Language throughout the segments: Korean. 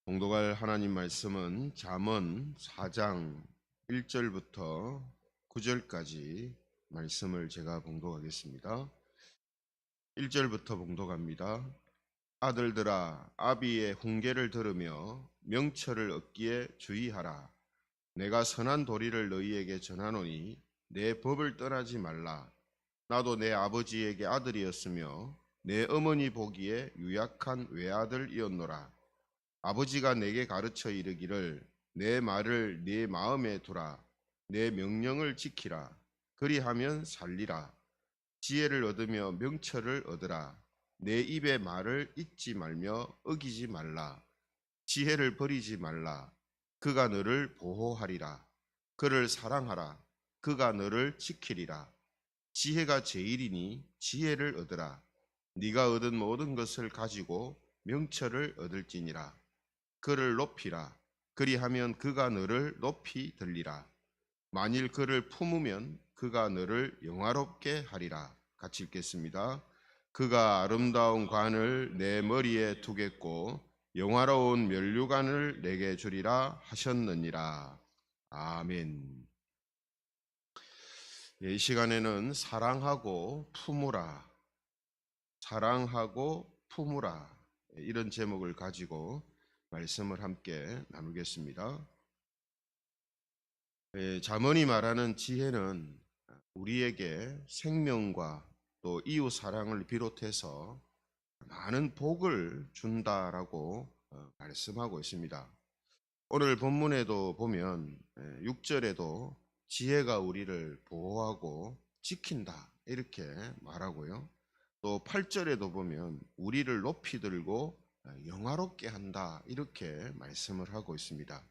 봉독할 하나님 말씀은 잠언 4장 1절부터 9절까지 말씀을 제가 봉독하겠습니다. 1절부터 봉독합니다. 아들들아, 아비의 훈계를 들으며 명철을 얻기에 주의하라. 내가 선한 도리를 너희에게 전하노니 내 법을 떠나지 말라. 나도 내 아버지에게 아들이었으며 내 어머니 보기에 유약한 외아들이었노라. 아버지가 내게 가르쳐 이르기를 내 말을 네 마음에 두라. 내 명령을 지키라. 그리하면 살리라. 지혜를 얻으며 명철을 얻으라. 내 입의 말을 잊지 말며 어기지 말라. 지혜를 버리지 말라. 그가 너를 보호하리라. 그를 사랑하라. 그가 너를 지키리라. 지혜가 제일이니 지혜를 얻으라. 네가 얻은 모든 것을 가지고 명철을 얻을지니라. 그를 높이라. 그리하면 그가 너를 높이 들리라. 만일 그를 품으면 그가 너를 영화롭게 하리라. 같이 읽겠습니다. 그가 아름다운 관을 내 머리에 두겠고 영화로운 면류관을 내게 주리라 하셨느니라. 아멘. 이 시간에는 사랑하고 품으라, 사랑하고 품으라, 이런 제목을 가지고 말씀을 함께 나누겠습니다. 잠언이 말하는 지혜는 우리에게 생명과 또 이웃 사랑을 비롯해서 많은 복을 준다라고 말씀하고 있습니다. 오늘 본문에도 보면 6절에도 지혜가 우리를 보호하고 지킨다 이렇게 말하고요. 또 8절에도 보면 우리를 높이 들고 영화롭게 한다 이렇게 말씀을 하고 있습니다.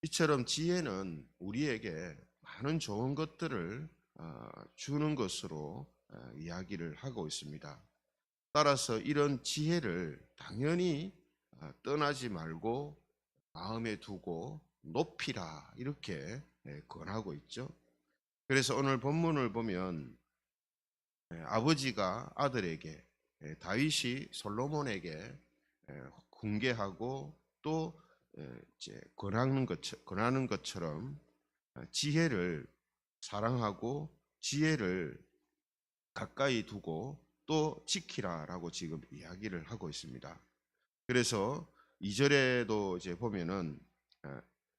이처럼 지혜는 우리에게 많은 좋은 것들을 주는 것으로 이야기를 하고 있습니다. 따라서 이런 지혜를 당연히 떠나지 말고 마음에 두고 높이라 이렇게 권하고 있죠. 그래서 오늘 본문을 보면 아버지가 아들에게, 다윗이 솔로몬에게 훈계하고 또 이제 권하는 것처럼 지혜를 사랑하고 지혜를 가까이 두고 또 지키라라고 지금 이야기를 하고 있습니다. 그래서 2절에도 이제 보면은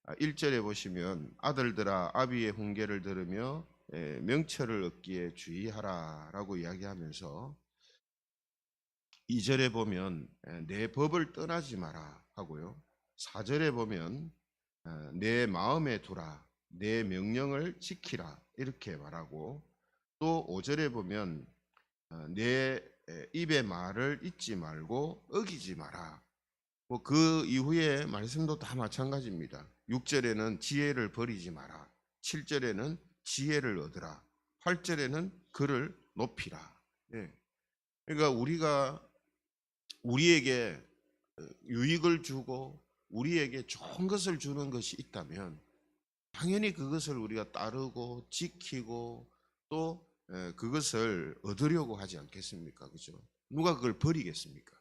1절에 보시면 아들들아 아비의 훈계를 들으며 명철을 얻기에 주의하라라고 이야기하면서 2절에 보면 내 법을 떠나지 마라 하고요. 4절에 보면 내 마음에 두라, 내 명령을 지키라 이렇게 말하고, 또 5절에 보면 내 입의 말을 잊지 말고 어기지 마라. 뭐 그 이후의 말씀도 다 마찬가지입니다. 6절에는 지혜를 버리지 마라. 7절에는 지혜를 얻으라. 8절에는 그를 높이라. 그러니까 우리가 우리에게 유익을 주고 우리에게 좋은 것을 주는 것이 있다면 당연히 그것을 우리가 따르고 지키고 또 그것을 얻으려고 하지 않겠습니까? 그죠? 누가 그걸 버리겠습니까?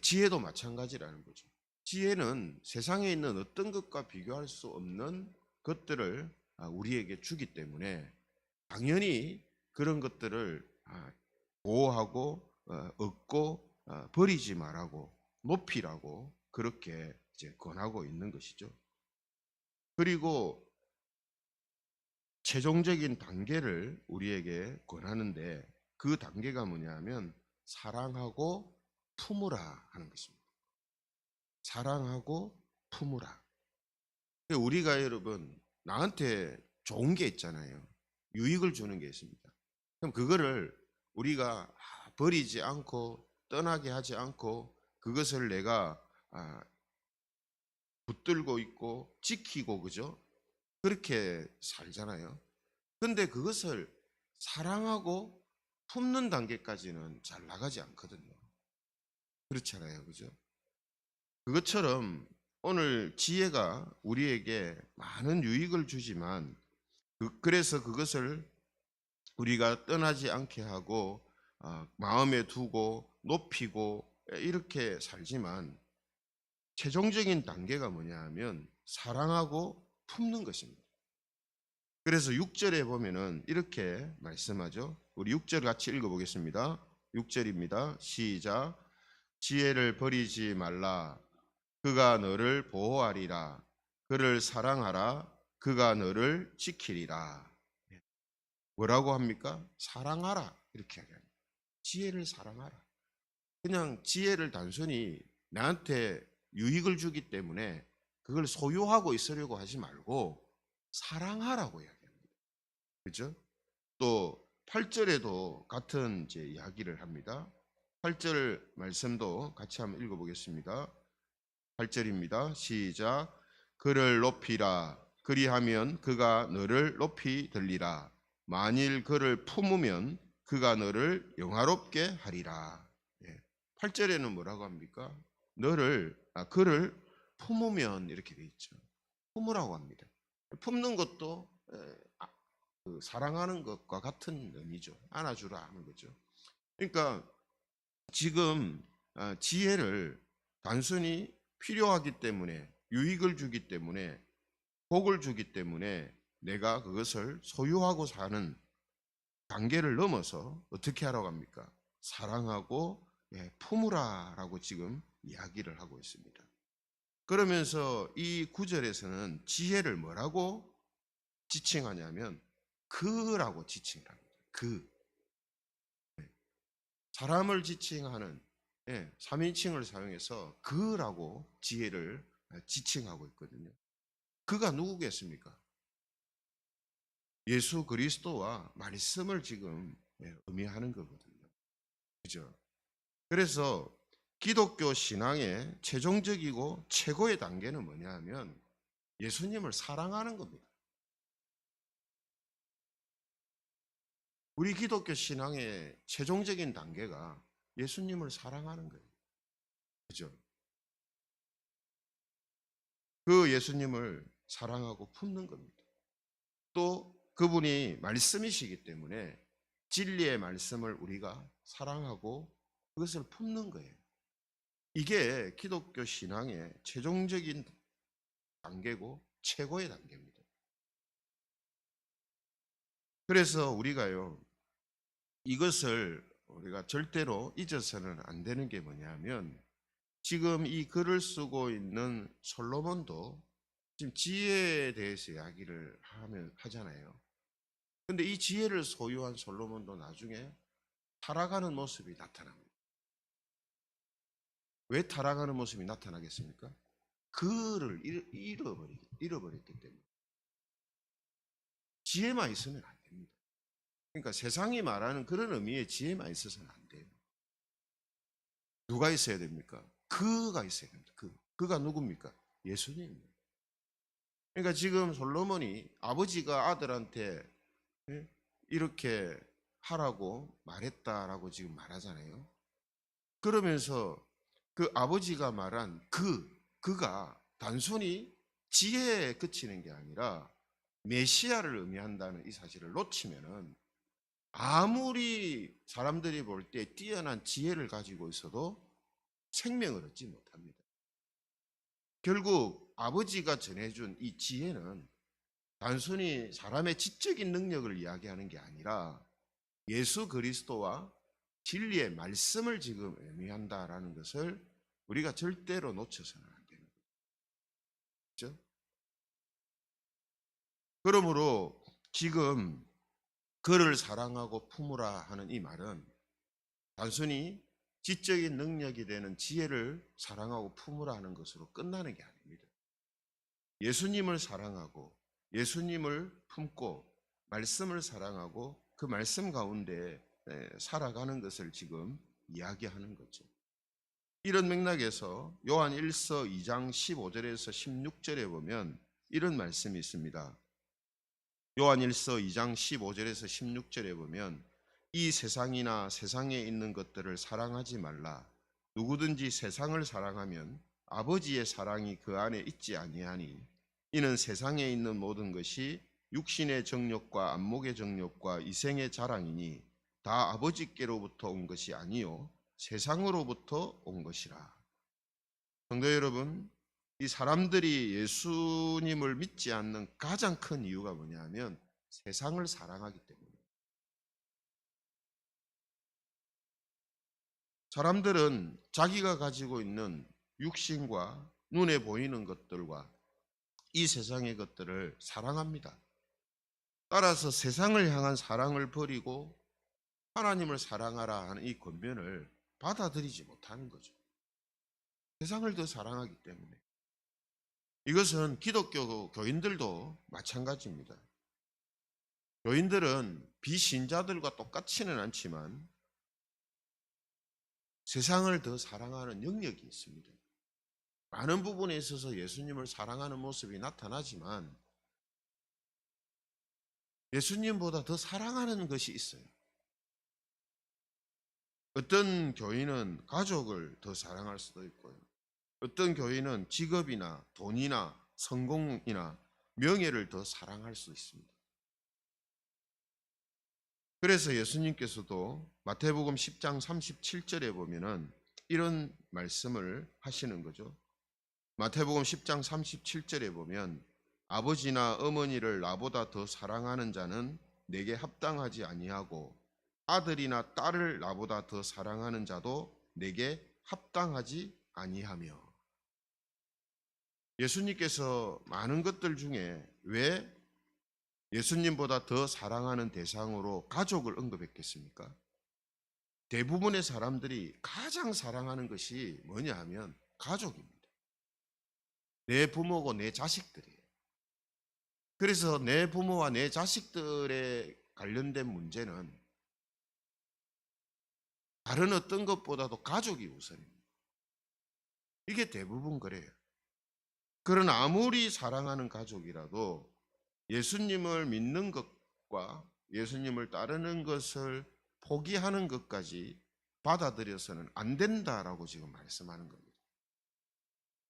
지혜도 마찬가지라는 거죠. 지혜는 세상에 있는 어떤 것과 비교할 수 없는 것들을 우리에게 주기 때문에 당연히 그런 것들을 보호하고 얻고 버리지 말라고 높이라고 그렇게 이제 권하고 있는 것이죠. 그리고 최종적인 단계를 우리에게 권하는데 그 단계가 뭐냐면 사랑하고 품으라 하는 것입니다. 사랑하고 품으라. 우리가 여러분 나한테 좋은 게 있잖아요. 유익을 주는 게 있습니다. 그럼 그거를 우리가 버리지 않고 떠나게 하지 않고 그것을 내가 붙들고 있고 지키고, 그죠? 그렇게 살잖아요. 근데 그것을 사랑하고 품는 단계까지는 잘 나가지 않거든요. 그렇잖아요. 그죠? 그것처럼 오늘 지혜가 우리에게 많은 유익을 주지만 그래서 그것을 우리가 떠나지 않게 하고 마음에 두고 높이고 이렇게 살지만 최종적인 단계가 뭐냐 하면 사랑하고 품는 것입니다. 그래서 6절에 보면은 이렇게 말씀하죠. 우리 6절 같이 읽어보겠습니다. 6절입니다. 시작. 지혜를 버리지 말라. 그가 너를 보호하리라. 그를 사랑하라. 그가 너를 지키리라. 뭐라고 합니까? 사랑하라. 이렇게 하는. 지혜를 사랑하라. 그냥 지혜를 단순히 나한테 유익을 주기 때문에 그걸 소유하고 있으려고 하지 말고 사랑하라고 이야기합니다. 그죠? 또 8절에도 같은 이제 이야기를 합니다. 8절 말씀도 같이 한번 읽어보겠습니다. 8절입니다. 시작. 그를 높이라. 그리하면 그가 너를 높이 들리라. 만일 그를 품으면 그가 너를 영화롭게 하리라. 8절에는 뭐라고 합니까? 그를 품으면 이렇게 돼 있죠. 품으라고 합니다. 품는 것도 사랑하는 것과 같은 의미죠. 안아주라 하는 거죠. 그러니까 지금 지혜를 단순히 필요하기 때문에, 유익을 주기 때문에, 복을 주기 때문에 내가 그것을 소유하고 사는 단계를 넘어서 어떻게 하라고 합니까? 사랑하고 품으라라고 지금 이야기를 하고 있습니다. 그러면서 이 구절에서는 지혜를 뭐라고 지칭하냐면 그라고 지칭을 합니다. 그. 사람을 지칭하는 3인칭을 사용해서 그라고 지혜를 지칭하고 있거든요. 그가 누구겠습니까? 예수 그리스도와 말씀을 지금 의미하는 거거든요. 그죠? 그래서 기독교 신앙의 최종적이고 최고의 단계는 뭐냐 하면 예수님을 사랑하는 겁니다. 우리 기독교 신앙의 최종적인 단계가 예수님을 사랑하는 거예요. 그죠? 그 예수님을 사랑하고 품는 겁니다. 또 그분이 말씀이시기 때문에 진리의 말씀을 우리가 사랑하고 그것을 품는 거예요. 이게 기독교 신앙의 최종적인 단계고 최고의 단계입니다. 그래서 우리가요, 이것을 우리가 절대로 잊어서는 안 되는 게 뭐냐면 지금 이 글을 쓰고 있는 솔로몬도 지금 지혜에 대해서 이야기를 하잖아요. 근데 이 지혜를 소유한 솔로몬도 나중에 타락하는 모습이 나타납니다. 왜 타락하는 모습이 나타나겠습니까? 그를 잃어버렸기 때문에. 지혜만 있으면 안 됩니다. 그러니까 세상이 말하는 그런 의미의 지혜만 있어서는 안 돼요. 누가 있어야 됩니까? 그가 있어야 됩니다. 그가 누굽니까? 예수님입니다. 그러니까 지금 솔로몬이 아버지가 아들한테 이렇게 하라고 말했다라고 지금 말하잖아요. 그러면서 그 아버지가 말한 그가 단순히 지혜에 그치는 게 아니라 메시아를 의미한다는 이 사실을 놓치면은 아무리 사람들이 볼 때 뛰어난 지혜를 가지고 있어도 생명을 얻지 못합니다. 결국 아버지가 전해준 이 지혜는 단순히 사람의 지적인 능력을 이야기하는 게 아니라 예수 그리스도와 진리의 말씀을 지금 의미한다라는 것을 우리가 절대로 놓쳐서는 안 되는 거죠. 그렇죠? 그러므로 지금 그를 사랑하고 품으라 하는 이 말은 단순히 지적인 능력이 되는 지혜를 사랑하고 품으라 하는 것으로 끝나는 게 아닙니다. 예수님을 사랑하고 예수님을 품고 말씀을 사랑하고 그 말씀 가운데 살아가는 것을 지금 이야기하는 거죠. 이런 맥락에서 요한 1서 2장 15절에서 16절에 보면 이런 말씀이 있습니다. 요한 1서 2장 15절에서 16절에 보면 이 세상이나 세상에 있는 것들을 사랑하지 말라. 누구든지 세상을 사랑하면 아버지의 사랑이 그 안에 있지 아니하니 이는 세상에 있는 모든 것이 육신의 정욕과 안목의 정욕과 이생의 자랑이니 다 아버지께로부터 온 것이 아니요 세상으로부터 온 것이라. 성도 여러분, 이 사람들이 예수님을 믿지 않는 가장 큰 이유가 뭐냐면 세상을 사랑하기 때문에. 사람들은 자기가 가지고 있는 육신과 눈에 보이는 것들과 이 세상의 것들을 사랑합니다. 따라서 세상을 향한 사랑을 버리고 하나님을 사랑하라 하는 이 권면을 받아들이지 못하는 거죠. 세상을 더 사랑하기 때문에. 이것은 기독교 교인들도 마찬가지입니다. 교인들은 비신자들과 똑같지는 않지만 세상을 더 사랑하는 영역이 있습니다. 많은 부분에 있어서 예수님을 사랑하는 모습이 나타나지만 예수님보다 더 사랑하는 것이 있어요. 어떤 교인은 가족을 더 사랑할 수도 있고요. 어떤 교인은 직업이나 돈이나 성공이나 명예를 더 사랑할 수 있습니다. 그래서 예수님께서도 마태복음 10장 37절에 보면은 이런 말씀을 하시는 거죠. 마태복음 10장 37절에 보면 아버지나 어머니를 나보다 더 사랑하는 자는 내게 합당하지 아니하고 아들이나 딸을 나보다 더 사랑하는 자도 내게 합당하지 아니하며. 예수님께서 많은 것들 중에 왜 예수님보다 더 사랑하는 대상으로 가족을 언급했겠습니까? 대부분의 사람들이 가장 사랑하는 것이 뭐냐 하면 가족입니다. 내 부모고 내 자식들이에요. 그래서 내 부모와 내 자식들에 관련된 문제는 다른 어떤 것보다도 가족이 우선입니다. 이게 대부분 그래요. 그러나 아무리 사랑하는 가족이라도 예수님을 믿는 것과 예수님을 따르는 것을 포기하는 것까지 받아들여서는 안 된다라고 지금 말씀하는 겁니다.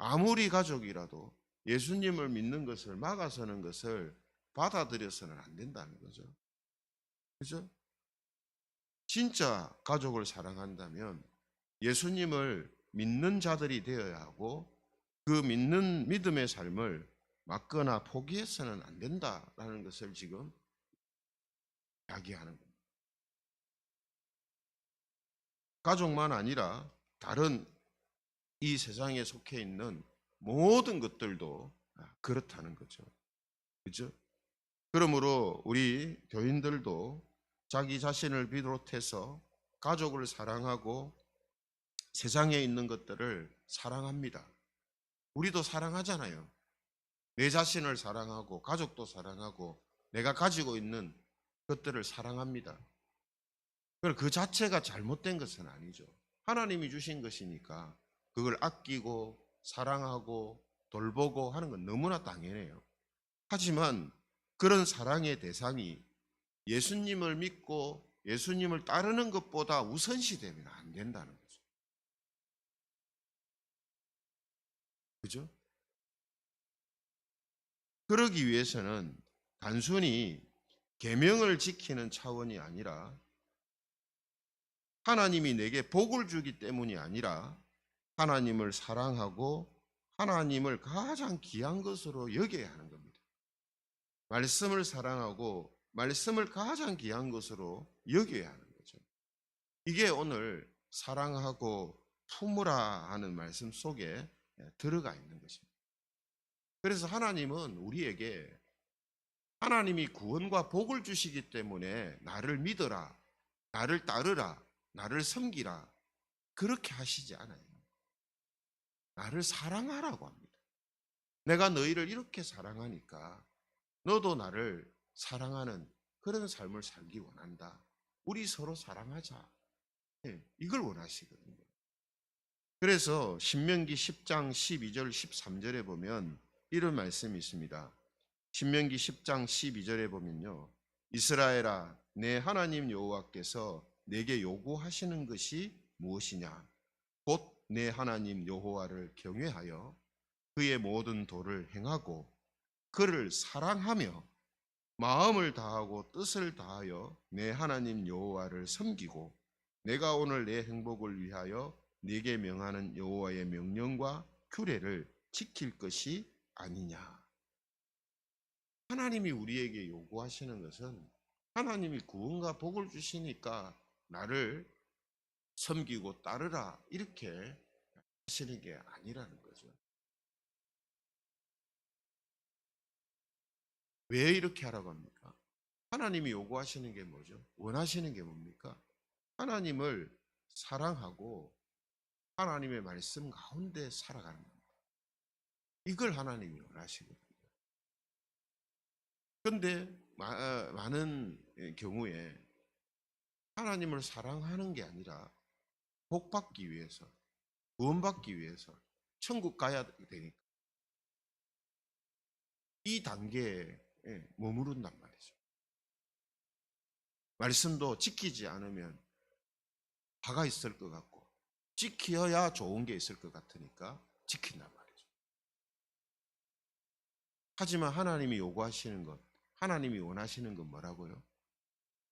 아무리 가족이라도 예수님을 믿는 것을 막아서는 것을 받아들여서는 안 된다는 거죠. 그죠? 진짜 가족을 사랑한다면 예수님을 믿는 자들이 되어야 하고 그 믿는 믿음의 삶을 막거나 포기해서는 안 된다라는 것을 지금 이야기하는 겁니다. 가족만 아니라 다른 이 세상에 속해 있는 모든 것들도 그렇다는 거죠. 그죠? 그러므로 우리 교인들도 자기 자신을 비롯해서 가족을 사랑하고 세상에 있는 것들을 사랑합니다. 우리도 사랑하잖아요. 내 자신을 사랑하고 가족도 사랑하고 내가 가지고 있는 것들을 사랑합니다. 그 자체가 잘못된 것은 아니죠. 하나님이 주신 것이니까 그걸 아끼고 사랑하고 돌보고 하는 건 너무나 당연해요. 하지만 그런 사랑의 대상이 예수님을 믿고 예수님을 따르는 것보다 우선시되면 안 된다는 거죠. 그죠? 그러기 위해서는 단순히 계명을 지키는 차원이 아니라 하나님이 내게 복을 주기 때문이 아니라 하나님을 사랑하고 하나님을 가장 귀한 것으로 여겨야 하는 겁니다. 말씀을 사랑하고 말씀을 가장 귀한 것으로 여겨야 하는 거죠. 이게 오늘 사랑하고 품으라 하는 말씀 속에 들어가 있는 것입니다. 그래서 하나님은 우리에게 하나님이 구원과 복을 주시기 때문에 나를 믿어라, 나를 따르라, 나를 섬기라 그렇게 하시지 않아요. 나를 사랑하라고 합니다. 내가 너희를 이렇게 사랑하니까 너도 나를 사랑하는 그런 삶을 살기 원한다. 우리 서로 사랑하자. 이걸 원하시거든요. 그래서 신명기 10장 12절 13절에 보면 이런 말씀이 있습니다. 신명기 10장 12절에 보면요. 이스라엘아 내 하나님 여호와께서 내게 요구하시는 것이 무엇이냐? 곧 내 하나님 여호와를 경외하여 그의 모든 도를 행하고 그를 사랑하며 마음을 다하고 뜻을 다하여 내 하나님 여호와를 섬기고 내가 오늘 내 행복을 위하여 네게 명하는 여호와의 명령과 규례를 지킬 것이 아니냐. 하나님이 우리에게 요구하시는 것은 하나님이 구원과 복을 주시니까 나를 섬기고 따르라 이렇게 하시는 게 아니라는 거죠. 왜 이렇게 하라고 합니까? 하나님이 요구하시는 게 뭐죠? 원하시는 게 뭡니까? 하나님을 사랑하고 하나님의 말씀 가운데 살아가는 겁니다. 이걸 하나님이 원하시거든요. 그런데 많은 경우에 하나님을 사랑하는 게 아니라 복받기 위해서, 구원받기 위해서 천국 가야 되니까 이 단계에 머무른단 말이죠. 말씀도 지키지 않으면 화가 있을 것 같고 지켜야 좋은 게 있을 것 같으니까 지킨단 말이죠. 하지만 하나님이 요구하시는 것, 하나님이 원하시는 건 뭐라고요?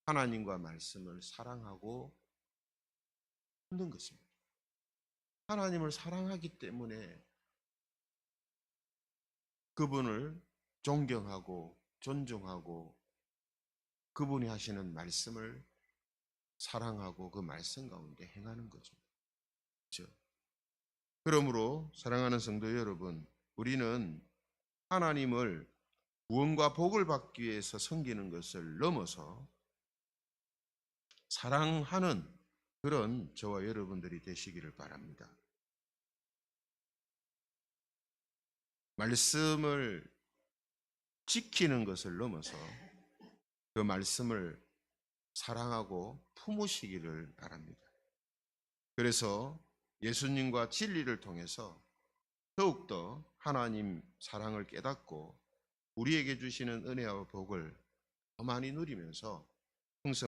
하나님과 말씀을 사랑하고 하는 것입니다. 하나님을 사랑하기 때문에 그분을 존경하고 존중하고 그분이 하시는 말씀을 사랑하고 그 말씀 가운데 행하는 거죠. 그렇죠? 그러므로 사랑하는 성도 여러분, 우리는 하나님을 구원과 복을 받기 위해서 섬기는 것을 넘어서 사랑하는 그런 저와 여러분들이 되시기를 바랍니다. 말씀을 지키는 것을 넘어서 그 말씀을 사랑하고 품으시기를 바랍니다. 그래서 예수님과 진리를 통해서 더욱더 하나님 사랑을 깨닫고 우리에게 주시는 은혜와 복을 더 많이 누리면서